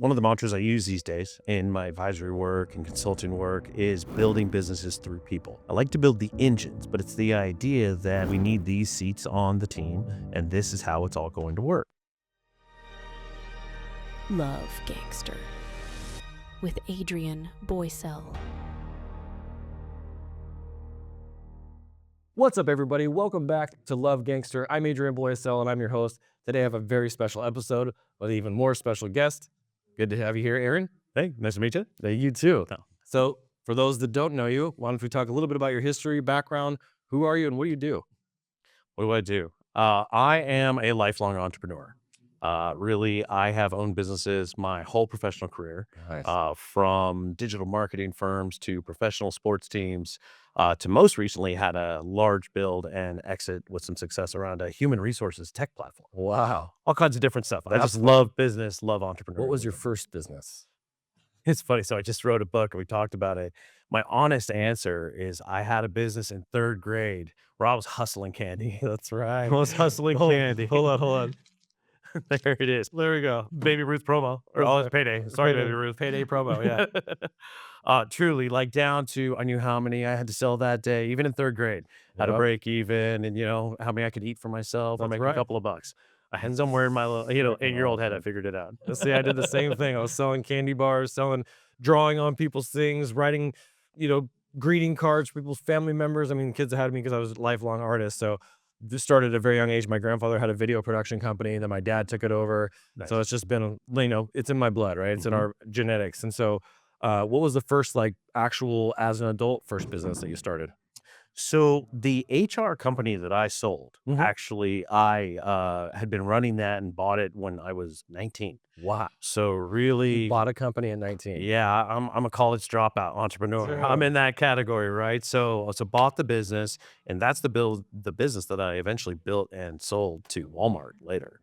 One of the mantras I use these days in my advisory work and consulting work is building businesses through people. I like to build the engines, but it's the idea that we need these seats on the team, and this is how it's all going to work. Love Gangster with Adrian Boysel. What's up, everybody? Welcome back to Love Gangster. I'm Adrian Boysel, and I'm your host. Today I have a very special episode with an even more special guest. Good to have you here, Aaron. Hey, nice to meet you. Hey, you too. Oh. So, for those that don't know you, why don't we talk a little bit about your history, background, who are you, and what do you do? What do I do? I am a lifelong entrepreneur. Really, I have owned businesses my whole professional career, Nice. from digital marketing firms to professional sports teams, to most recently had a large build and exit with some success around a human resources tech platform. Wow. All kinds of different stuff. I just Awesome. love business, love entrepreneurship. What was your first business? It's funny. So I just wrote a book and we talked about it. My honest answer is I had a business in third grade where I was hustling candy. That's right. I was hustling candy. Hold on. There it is. There we go. Baby Ruth promo. Or oh, it's payday. Sorry, Baby Ruth. Payday promo, yeah. Truly, like down to I knew how many I had to sell that day, even in third grade, how to Yep. break even, and how many I could eat for myself or That's make right. a couple of bucks. I had somewhere in my little, 8-year-old head, I figured it out. See, I did the same thing. I was selling candy bars, drawing on people's things, writing, greeting cards for people's family members. I mean, kids ahead of me because I was a lifelong artist. So this started at a very young age. My grandfather had a video production company, then my dad took it over. Nice. So it's just been, it's in my blood, right? It's in Mhm. our genetics. And so what was the first actual as an adult first business that you started? So the HR company that I sold, Mhm. actually, I had been running that and bought it when I was 19. Wow. So You really, bought a company at 19. yeah, I'm a college dropout entrepreneur. Sure. I'm in that category, right? So bought the business, and that's the business that I eventually built and sold to Walmart later.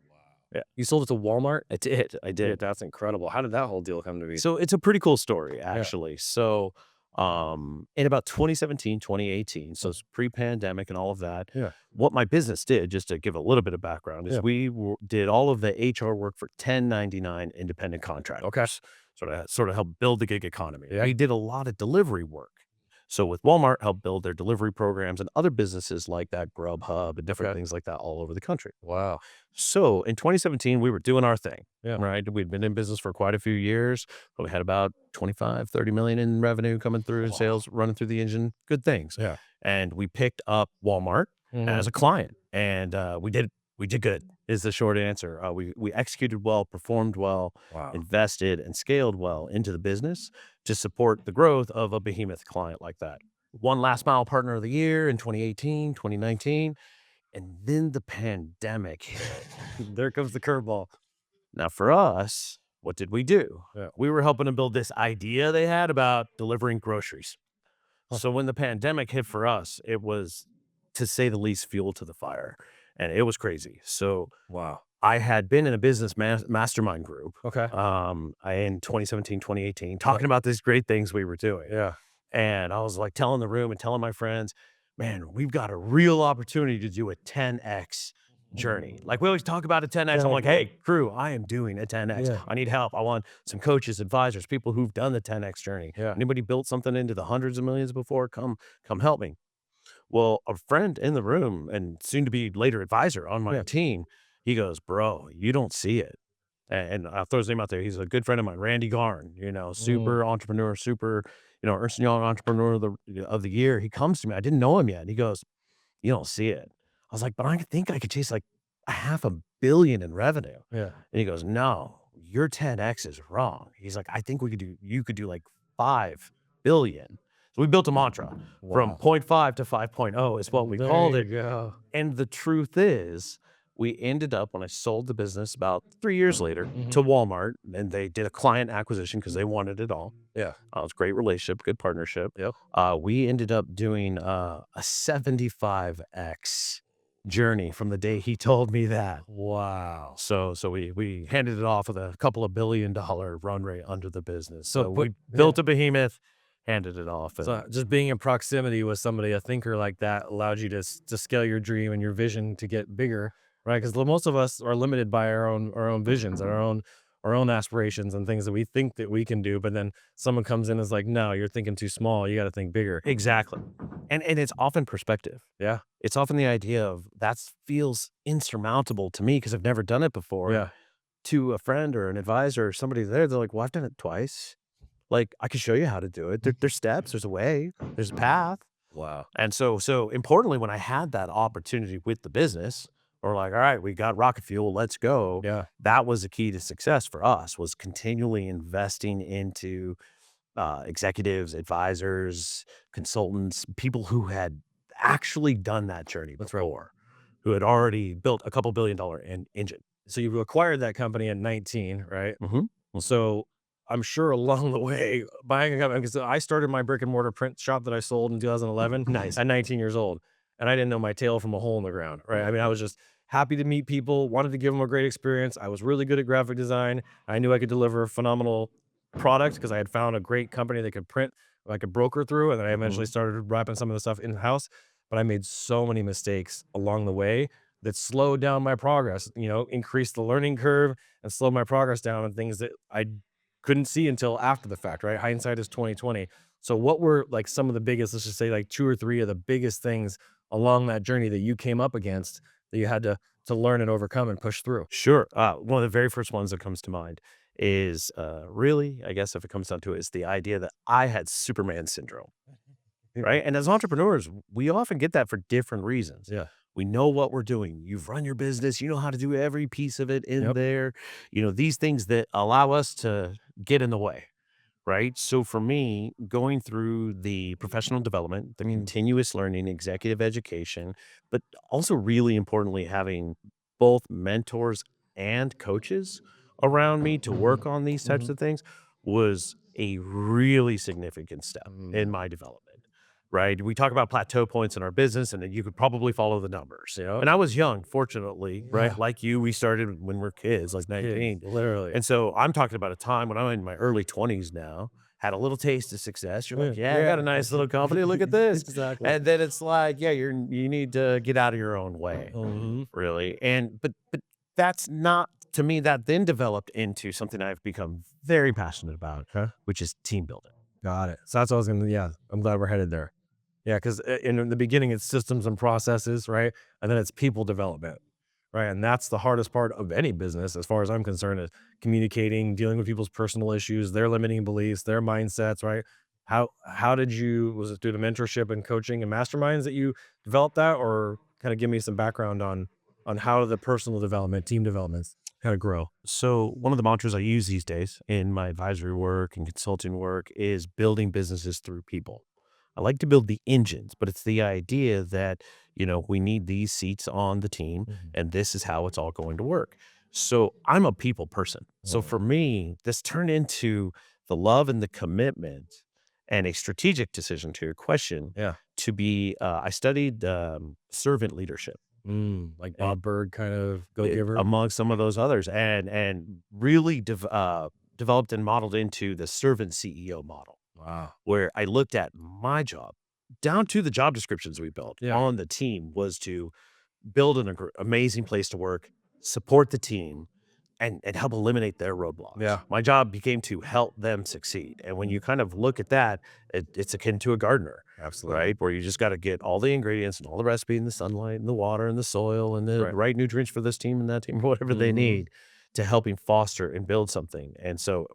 Yeah. You sold it to Walmart? I did. I Dude, did. that's incredible. How did that whole deal come to be? So it's a pretty cool story, actually. So in about 2017, 2018, so it's pre-pandemic and all of that. Yeah. What my business did, just to give a little bit of background, is Yeah. we did all of the HR work for 1099 independent contractors. Okay. Sort of help build the gig economy. Yeah. We did a lot of delivery work. So with Walmart, helped build their delivery programs and other businesses like that, Grubhub and different Okay. things like that all over the country. Wow. So in 2017, we were doing our thing, Yeah. right? We'd been in business for quite a few years. But we had about 25, 30 million in revenue coming through, Wow. sales running through the engine, good things. Yeah. And we picked up Walmart as a client, and we did good is the short answer. We executed well, performed well, Wow. invested and scaled well into the business to support the growth of a behemoth client like that. One last mile partner of the year in 2018, 2019. And then the pandemic hit. There comes the curveball. Now, for us, what did we do? Yeah. We were helping them build this idea they had about delivering groceries. Huh. So when the pandemic hit for us, it was, to say the least, fuel to the fire. And it was crazy. So Wow. I had been in a business mastermind group Okay. in 2017, 2018, talking about these great things we were doing. Yeah. And I was like telling the room and telling my friends, man, we've got a real opportunity to do a 10X journey. Like we always talk about a 10X. I'm like, hey, crew, I am doing a 10X. Yeah. I need help. I want some coaches, advisors, people who've done the 10X journey. Yeah. Anybody built something into the hundreds of millions before? Come help me. Well, a friend in the room and soon to be later advisor on my team, he goes, bro, you don't see it. And I'll throw his name out there. He's a good friend of mine, Randy Garn, super entrepreneur, super, Ernst & Young entrepreneur of the year. He comes to me. I didn't know him yet. And he goes, you don't see it. I was like, but I think I could chase like $500 million in revenue. Yeah. And he goes, no, your 10X is wrong. He's like, I think you could do like 5 billion. So we built a mantra from Wow. 0.5 to 5.0 is what we called it. Go. And the truth is, we ended up, when I sold the business about 3 years later Mhm. to Walmart, and they did a client acquisition because they wanted it all. Yeah. It was a great relationship, good partnership. Yep. We ended up doing a 75X journey from the day he told me that. Wow. So we handed it off with a couple of $1 billion run rate under the business. So But- we built a behemoth, handed it off. And So just being in proximity with somebody, a thinker like that, allowed you to scale your dream and your vision to get bigger, right? Because most of us are limited by our own visions and our our own aspirations and things that we think that we can do, but then someone comes in and is like, no, you're thinking too small. You got to think bigger. Exactly. And it's often perspective. Yeah. It's often the idea of that feels insurmountable to me because I've never done it before. Yeah. To a friend or an advisor or somebody there, they're like, "Well, I've done it twice. Like, I can show you how to do it. There's steps, there's a way, there's a path." Wow. And so importantly, when I had that opportunity with the business, we're like, "All right, we got rocket fuel, let's go." Yeah. That was the key to success for us, was continually investing into executives, advisors, consultants, people who had actually done that journey That's right. before, who had already built a couple $1 billion engine. So you acquired that company at 19, right? Mhm. So I'm sure along the way, buying a company, because I started my brick and mortar print shop that I sold in 2011 Nice. at 19 years old. And I didn't know my tail from a hole in the ground, right? I mean, I was just happy to meet people, wanted to give them a great experience. I was really good at graphic design. I knew I could deliver a phenomenal product because I had found a great company that could print, I could broker through. And then I eventually Mhm. started wrapping some of the stuff in house. But I made so many mistakes along the way that slowed down my progress, increased the learning curve and slowed my progress down on things that I couldn't see until after the fact, right? Hindsight is 2020. So what were like some of the biggest, let's just say like 2 or 3 of the biggest things along that journey that you came up against that you had to learn and overcome and push through? Sure. One of the very first ones that comes to mind is really, I guess, if it comes down to it, is the idea that I had Superman syndrome, right? And as entrepreneurs, we often get that for different reasons. Yeah. We know what we're doing. You've run your business, you know how to do every piece of it in Yep. there. These things that allow us to get in the way. Right. So for me, going through the professional development, the Mhm. continuous learning, executive education, but also really importantly, having both mentors and coaches around me to work Mhm. on these types Mhm. of things was a really significant step in Mm. my development. Right. We talk about plateau points in our business, and then you could probably follow the numbers. Yep. And I was young, fortunately, right? Yeah. Like you, we started when we're kids, like Kids, 19. literally. And so I'm talking about a time when I'm in my early 20s now, had a little taste of success. You're like, Yeah. yeah, I got Yeah. a nice little company. Look at this. Exactly. And then it's like, yeah, you need to get out of your own way, Mhm. really. And but that's not, to me, that then developed into something I've become very passionate about, Okay. which is team building. Got it. So that's what I was gonna, yeah, I'm glad we're headed there. Yeah, because in the beginning, it's systems and processes, right? And then it's people development, right? And that's the hardest part of any business, as far as I'm concerned, is communicating, dealing with people's personal issues, their limiting beliefs, their mindsets, right? How did you, was it through the mentorship and coaching and masterminds that you developed that, or kind of give me some background on how the personal development, team developments kind of grow? So one of the mantras I use these days in my advisory work and consulting work is building businesses through people. I like to build the engines, but it's the idea that, we need these seats on the team Mhm. and this is how it's all going to work. So I'm a people person. So Mhm. for me, this turned into the love and the commitment and a strategic decision, to your question, Yeah. to be, I studied servant leadership Like Bob Berg kind of go giver. among some of those others, and really developed and modeled into the servant CEO model, Wow. where I looked at my job down to the job descriptions we built Yeah. on the team was to build an amazing place to work, support the team, and help eliminate their roadblocks. Yeah. My job became to help them succeed. And when you kind of look at that, it's akin to a gardener, Absolutely. right? Where you just got to get all the ingredients and all the recipe and the sunlight and the water and the soil and the Right. right nutrients for this team and that team, whatever they Mhm. need to helping foster and build something. And so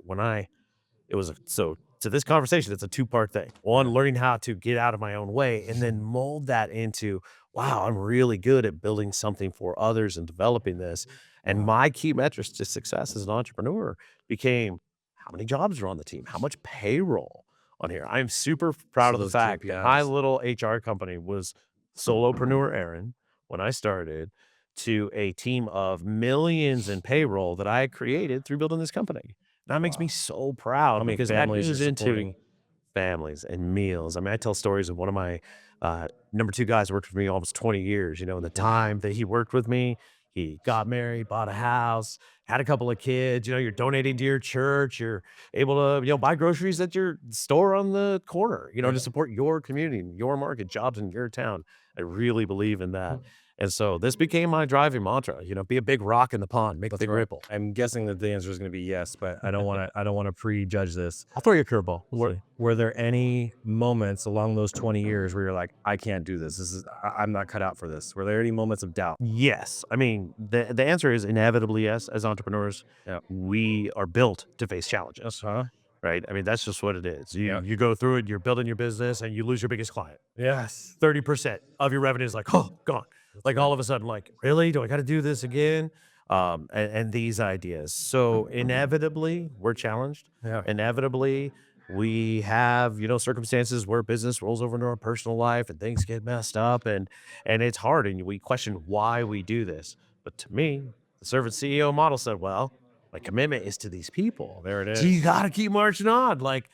so to this conversation, it's a two-part thing. One, Yeah. learning how to get out of my own way and then mold that into, wow, I'm really good at building something for others and developing this. And Wow. my key metrics to success as an entrepreneur became how many jobs are on the team, how much payroll on here. I'm super proud So of the those fact that my KPIs. little HR company was solopreneur Aaron when I started, to a team of millions in payroll that I created through building this company. That makes me Wow. so How proud many because that families you're goes into supporting? families and meals. I mean, I tell stories of one of my number two guys worked with me almost 20 years. In the Wow. time that he worked with me, he got married, bought a house, had a couple of kids. You're donating to your church. You're able to, buy groceries at your store on the corner, to Yeah. support your community, your market, jobs in your town. I really believe in that. And so this became my driving mantra, be a big rock in the pond, make a That's big right. ripple. I'm guessing that the answer is going to be yes, but I don't want to prejudge this. I'll throw you a curveball. We'll Were, see. were there any moments along those 20 years where you're like, I can't do this. I'm not cut out for this. Were there any moments of doubt? Yes. I mean, the answer is inevitably yes. As entrepreneurs, Yeah. we are built to face challenges, Huh? right? I mean, that's just what it is. You Yeah. you go through it, you're building your business, and you lose your biggest client. Yes. 30% of your revenue is like, oh, gone. Like all of a sudden, like, really? Do I got to do this again? And these ideas. So inevitably, we're challenged. Yeah. Inevitably, we have, circumstances where business rolls over into our personal life and things get messed up and it's hard and we question why we do this. But to me, the servant CEO model said, well, my commitment is to these people. There it So you is. got to keep marching on. Like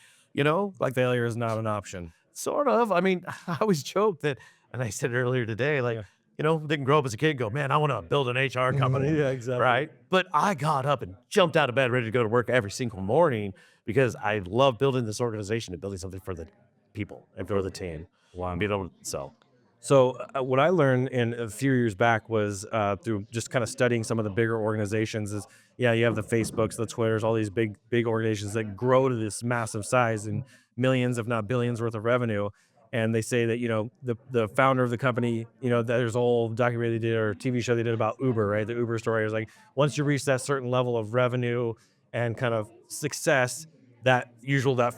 Failure is not an option. sort of. I mean, I always joke that, and I said it earlier today, like, Yeah. didn't grow up as a kid and go, man, I want to build an HR company. Yeah, exactly. Right. But I got up and jumped out of bed ready to go to work every single morning because I love building this organization and building something for the people and for the team. Wow. And being able to sell. So what I learned in a few years back was through just kind of studying some of the bigger organizations is, yeah, you have the Facebooks, the Twitters, all these big organizations that grow to this massive size and millions, if not billions worth of revenue. And they say that, the founder of the company, there's a whole documentary they did or TV show they did about Uber, right? The Uber story is like, once you reach that certain level of revenue and kind of success, that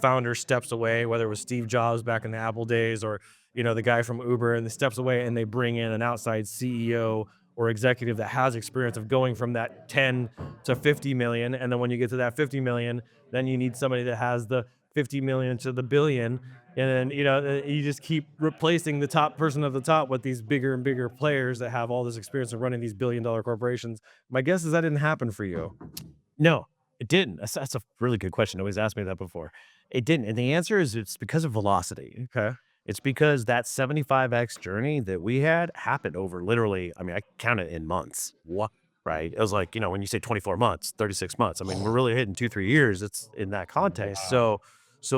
founder steps away, whether it was Steve Jobs back in the Apple days or the guy from Uber, and they steps away and they bring in an outside CEO or executive that has experience of going from that 10 to 50 million. And then when you get to that 50 million, then you need somebody that has the 50 million to the billion. And then, you just keep replacing the top person at the top with these bigger and bigger players that have all this experience of running these billion-dollar corporations. My guess is that didn't happen for you. No, it didn't. That's a really good question. Nobody's asked me that before. It didn't. And the answer is it's because of velocity. Okay. It's because that 75x journey that we had happened over literally, I mean, I count it in months. What? Right. It was like, when you say 24 months, 36 months, I mean, we're really hitting 2, 3 years. It's in that context. So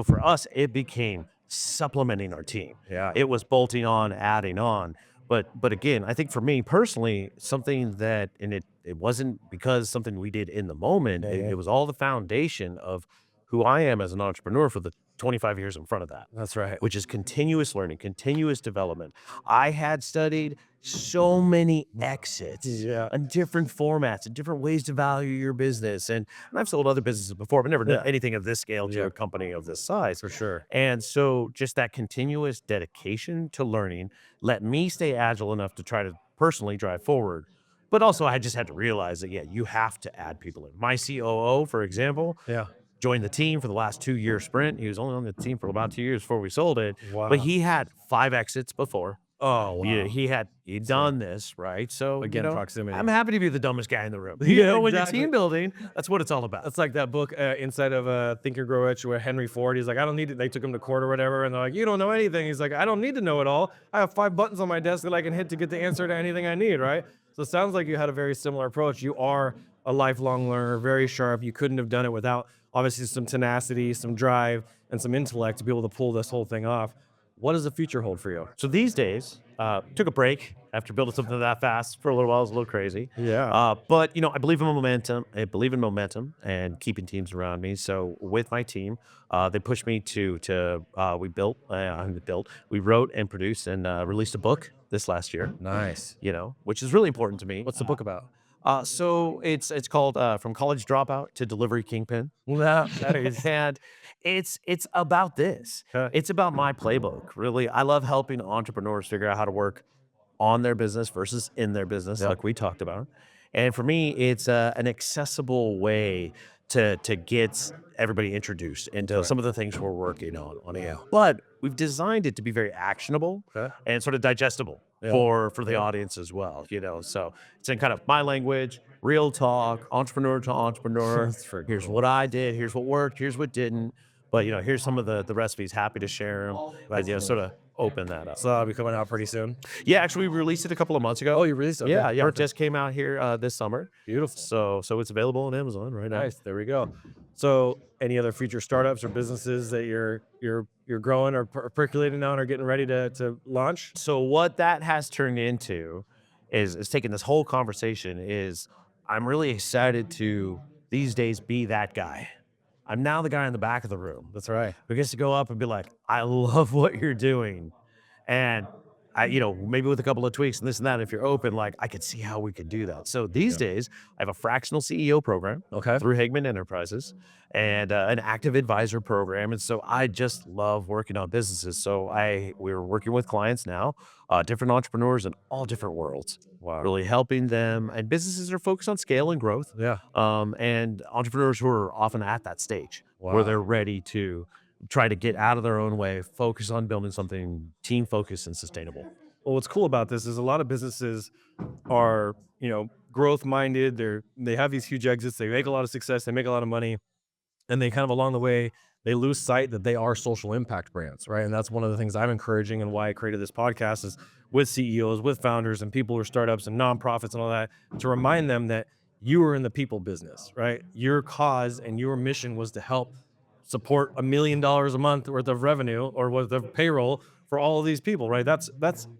for us, it became supplementing our team. Yeah. It was bolting on, adding on. But again, I think for me personally, something that, and it wasn't because something we did in the moment, it was all the foundation of who I am as an entrepreneur for the 25 years in front of that, That's right. which is continuous learning, continuous development. I had studied so many exits Yeah. and different formats and different ways to value your business. And I've sold other businesses before, but never done anything of this scale to Yeah. a company of this size. For sure. And so just that continuous dedication to learning let me stay agile enough to try to personally drive forward. But also I just had to realize that, yeah, you have to add people in. My COO, for example, Yeah. joined the team for the last 2-year sprint. He was only on the team for about 2 years before we sold it, Wow. but he had 5 exits before. Oh, wow. Yeah, he'd done this, right? So Again, proximity. I'm happy to be the dumbest guy in the room. Yeah, When you're exactly. team building, that's what it's all about. That's like that book inside of Think and Grow Rich where Henry Ford, he's like, I don't need it. They took him to court or whatever. And they're like, you don't know anything. He's like, I don't need to know it all. I have 5 buttons on my desk that I can hit to get the answer to anything I need, right? So it sounds like you had a very similar approach. You are a lifelong learner, very sharp. You couldn't have done it without obviously some tenacity, some drive, and some intellect to be able to pull this whole thing off. What does the future hold for you? So these days, took a break after building something that fast for a little while. It was a little crazy. Yeah. But I believe in momentum. I believe in momentum and keeping teams around me. So with my team, they pushed me we wrote and produced and released a book this last year. Nice. Which is really important to me. What's the book about? So it's called From College Dropout to Delivery Kingpin. Nice. And it's about this. Okay. It's about my playbook. Really, I love helping entrepreneurs figure out how to work on their business versus in their business, like we talked about. And for me, it's an accessible way to get everybody introduced into some of the things we're working on it. But we've designed it to be very actionable Okay. and sort of digestible for the audience as well. So it's in kind of my language, real talk, entrepreneur to entrepreneur. That's freaking Here's cool. what I did. Here's what worked. Here's what didn't. But here's some of the recipes. Happy to share them. But sort of open that up. So that'll be coming out pretty soon. Yeah, actually, we released it a couple of months ago. Oh, you released it? Okay, Yeah, it perfect. just came out here this summer. Beautiful. So it's available on Amazon right now. Nice. There we go. So, any other future startups or businesses that you're growing or percolating on or getting ready to launch? So what that has turned into is taking this whole conversation is I'm really excited to these days be that guy. I'm now the guy in the back of the room That's right. who gets to go up and be like, I love what you're doing. And maybe with a couple of tweaks and this and that, if you're open, like I could see how we could do that. So these days, I have a fractional CEO program Okay. through Hageman Enterprises and an active advisor program. And so I just love working on businesses. So we're working with clients now, different entrepreneurs in all different worlds, Wow. really helping them. And businesses are focused on scale and growth. Yeah. And entrepreneurs who are often at that stage where Wow. they're ready to try to get out of their own way, focus on building something team focused and sustainable. Well, what's cool about this is a lot of businesses are, growth minded. They have these huge exits. They make a lot of success. They make a lot of money, and they kind of along the way they lose sight that they are social impact brands, right? And that's one of the things I'm encouraging and why I created this podcast is with CEOs, with founders, and people who are startups and nonprofits and all that to remind them that you are in the people business, right? Your cause and your mission was to help support $1 million a month worth of revenue or worth of payroll for all of these people, right? That's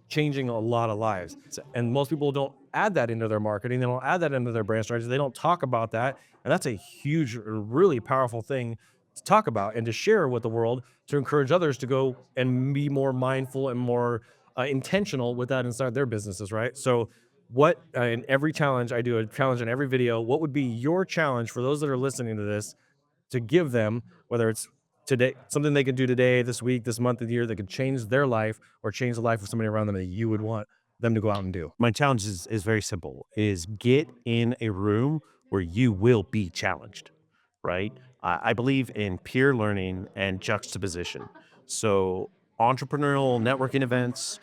changing a lot of lives. And most people don't add that into their marketing. They don't add that into their brand strategy. They don't talk about that. And that's a huge, really powerful thing to talk about and to share with the world to encourage others to go and be more mindful and more intentional with that inside their businesses, right? So what in every challenge, I do a challenge in every video, what would be your challenge for those that are listening to this to give them, whether it's today, something they can do today, this week, this month, the year that could change their life or change the life of somebody around them that you would want them to go out and do? My challenge is very simple, is get in a room where you will be challenged, right? I believe in peer learning and juxtaposition. So entrepreneurial networking events,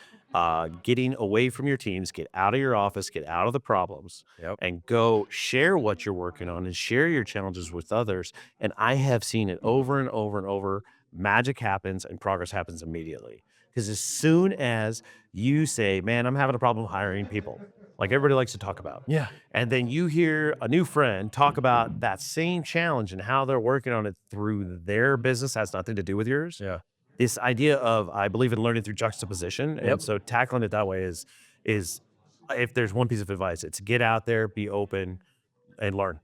getting away from your teams, get out of your office, get out of the problems, Yep. and go share what you're working on and share your challenges with others. And I have seen it over and over and over. Magic happens and progress happens immediately. Because as soon as you say, man, I'm having a problem hiring people, like everybody likes to talk about. Yeah. And then you hear a new friend talk about that same challenge and how they're working on it through their business has nothing to do with yours. Yeah. This idea of I believe in learning through juxtaposition. Yep. And so tackling it that way is if there's one piece of advice, it's get out there, be open, and learn.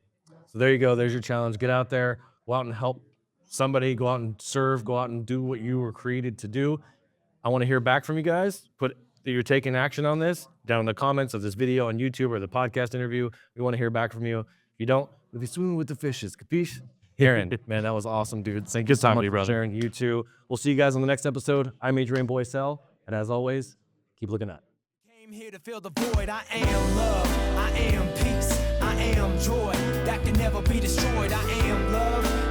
So there you go. There's your challenge. Get out there, go out and help somebody, go out and serve, go out and do what you were created to do. I want to hear back from you guys. Put that you're taking action on this down in the comments of this video on YouTube or the podcast interview. We want to hear back from you. If you don't, we'll be swimming with the fishes. Capiche? Aaron, man, that was awesome, dude. Thank you so talking much to you, for brother. sharing. You too. We'll see you guys on the next episode. I'm Adrian Boysel, and as always, keep looking up. Came here to fill the void. I am love. I am peace. I am joy that can never be destroyed. I am love.